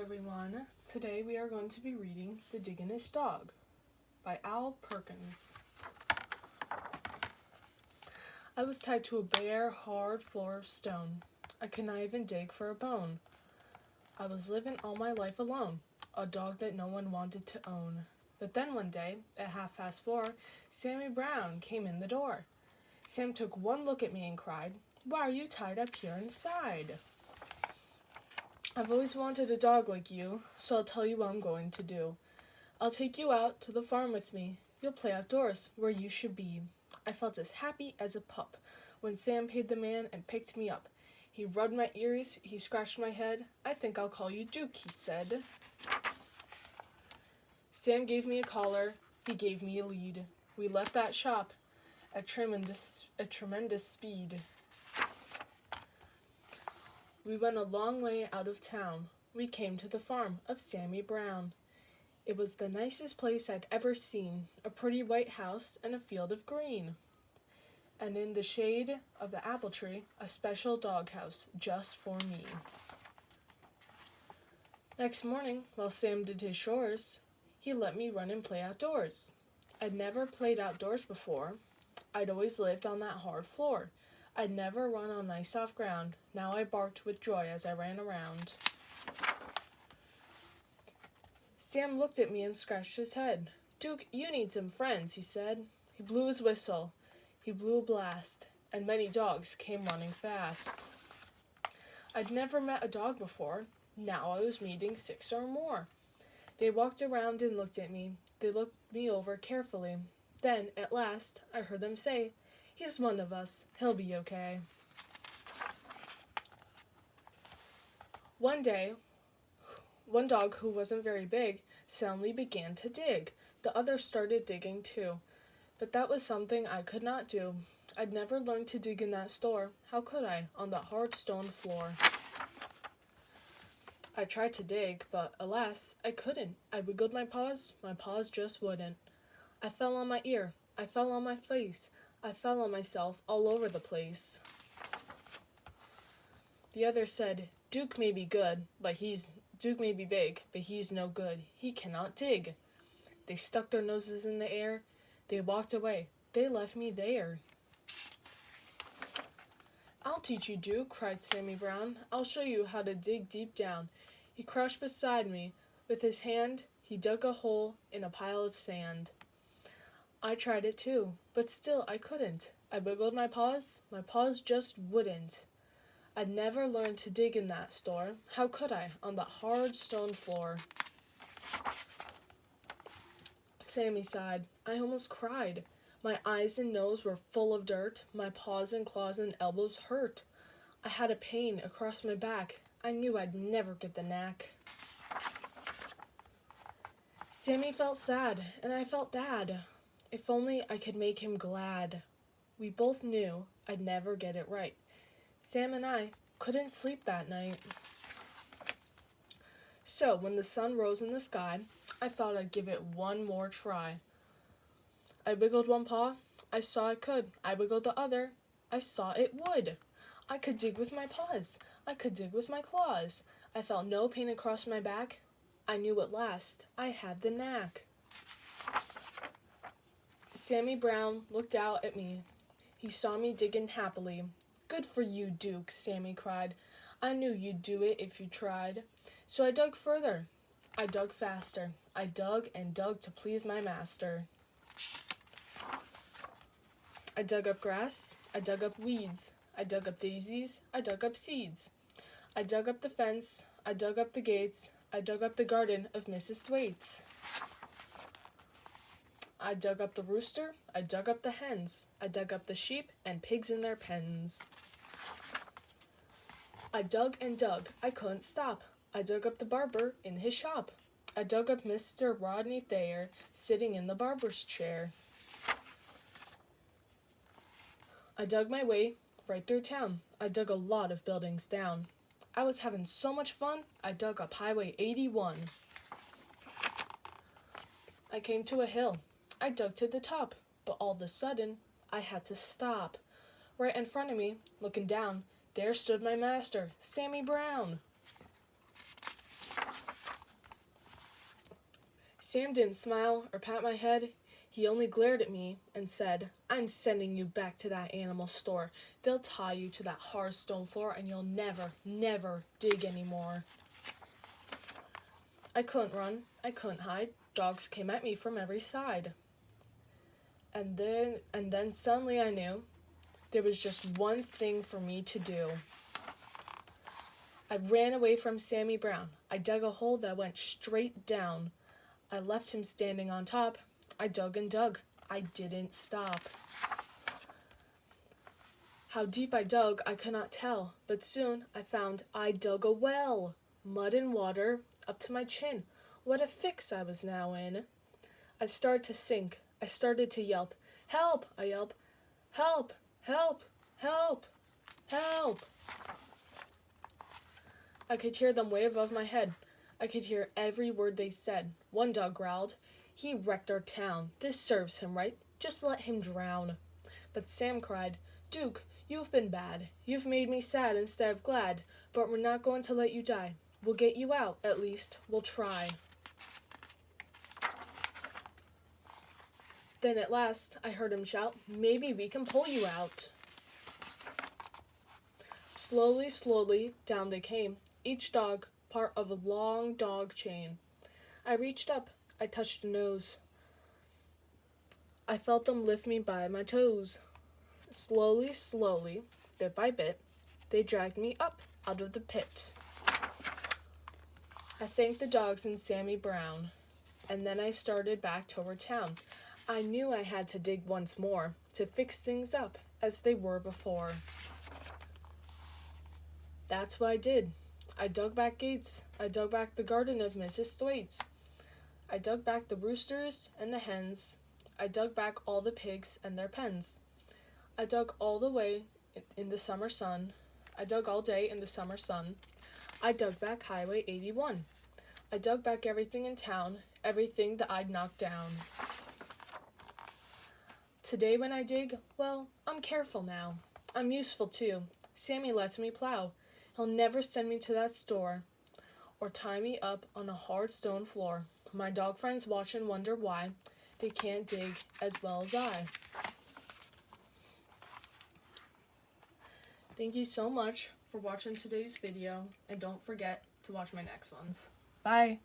everyone. Today we are going to be reading The Digging-est Dog by Perkins. I was tied to a bare, hard floor of stone. I could not even dig for a bone. I was living all my life alone, a dog that no one wanted to own. But then one day, at 4:30, Sammy Brown came in the door. Sam took one look at me and cried, "Why are you tied up here inside?" "I've always wanted a dog like you, so I'll tell you what I'm going to do. I'll take you out to the farm with me. You'll play outdoors, where you should be." I felt as happy as a pup when Sam paid the man and picked me up. He rubbed my ears, he scratched my head. "I think I'll call you Duke," he said. Sam gave me a collar, he gave me a lead. We left that shop at tremendous speed. We went a long way out of town. We came to the farm of Sammy Brown. It was the nicest place I'd ever seen, a pretty white house and a field of green. And in the shade of the apple tree, a special doghouse just for me. Next morning, while Sam did his chores, he let me run and play outdoors. I'd never played outdoors before. I'd always lived on that hard floor. I'd never run on nice soft ground. Now I barked with joy as I ran around. Sam looked at me and scratched his head. "Duke, you need some friends," he said. He blew his whistle. He blew a blast, and many dogs came running fast. I'd never met a dog before. Now I was meeting 6 or more. They walked around and looked at me. They looked me over carefully. Then, at last, I heard them say, "He's one of us. He'll be okay." One day, one dog who wasn't very big suddenly began to dig. The others started digging too. But that was something I could not do. I'd never learned to dig in that store. How could I, on that hard stone floor? I tried to dig, but alas, I couldn't. I wiggled my paws just wouldn't. I fell on my ear, I fell on my face, I fell on myself all over the place. The others said, Duke may be big, but he's no good. He cannot dig." They stuck their noses in the air. They walked away. They left me there. "I'll teach you, Duke," cried Sammy Brown. "I'll show you how to dig deep down." He crouched beside me. With his hand, he dug a hole in a pile of sand. I tried it too, but still I couldn't. I wiggled my paws just wouldn't. I'd never learned to dig in that store. How could I, on that hard stone floor? Sammy sighed. I almost cried. My eyes and nose were full of dirt. My paws and claws and elbows hurt. I had a pain across my back. I knew I'd never get the knack. Sammy felt sad, and I felt bad. If only I could make him glad. We both knew I'd never get it right. Sam and I couldn't sleep that night. So, when the sun rose in the sky, I thought I'd give it one more try. I wiggled one paw. I saw it could. I wiggled the other. I saw it would. I could dig with my paws. I could dig with my claws. I felt no pain across my back. I knew at last I had the knack. Sammy Brown looked out at me. He saw me digging happily. "Good for you, Duke," Sammy cried. "I knew you'd do it if you tried." So I dug further. I dug faster. I dug and dug to please my master. I dug up grass. I dug up weeds. I dug up daisies. I dug up seeds. I dug up the fence. I dug up the gates. I dug up the garden of Mrs. Thwaites. I dug up the rooster. I dug up the hens. I dug up the sheep and pigs in their pens. I dug and dug. I couldn't stop. I dug up the barber in his shop. I dug up Mr. Rodney Thayer sitting in the barber's chair. I dug my way right through town. I dug a lot of buildings down. I was having so much fun, I dug up Highway 81. I came to a hill. I dug to the top, but all of a sudden, I had to stop. Right in front of me, looking down, there stood my master, Sammy Brown. Sam didn't smile or pat my head. He only glared at me and said, "I'm sending you back to that animal store. They'll tie you to that hard stone floor and you'll never, never dig anymore." I couldn't run. I couldn't hide. Dogs came at me from every side. And then suddenly I knew there was just one thing for me to do. I ran away from Sammy Brown. I dug a hole that went straight down. I left him standing on top. I dug and dug. I didn't stop. How deep I dug, I could not tell, but soon I found I dug a well. Mud and water up to my chin. What a fix I was now in. I started to sink. I started to yelp. "Help!" I yelped. "Help! Help! Help! Help!" I could hear them way above my head. I could hear every word they said. One dog growled, "He wrecked our town. This serves him right. Just let him drown." But Sam cried, "Duke, you've been bad. You've made me sad instead of glad. But we're not going to let you die. We'll get you out, at least. We'll try." Then at last, I heard him shout, "Maybe we can pull you out." Slowly, slowly, down they came, each dog part of a long dog chain. I reached up. I touched a nose. I felt them lift me by my toes. Slowly, slowly, bit by bit, they dragged me up out of the pit. I thanked the dogs and Sammy Brown, and then I started back toward town. I knew I had to dig once more to fix things up as they were before. That's what I did. I dug back gates. I dug back the garden of Mrs. Thwaites. I dug back the roosters and the hens. I dug back all the pigs and their pens. I dug all the way in the summer sun. I dug all day in the summer sun. I dug back Highway 81. I dug back everything in town, everything that I'd knocked down. Today when I dig, well, I'm careful now. I'm useful too. Sammy lets me plow. He'll never send me to that store or tie me up on a hard stone floor. My dog friends watch and wonder why they can't dig as well as I. Thank you so much for watching today's video, and don't forget to watch my next ones. Bye!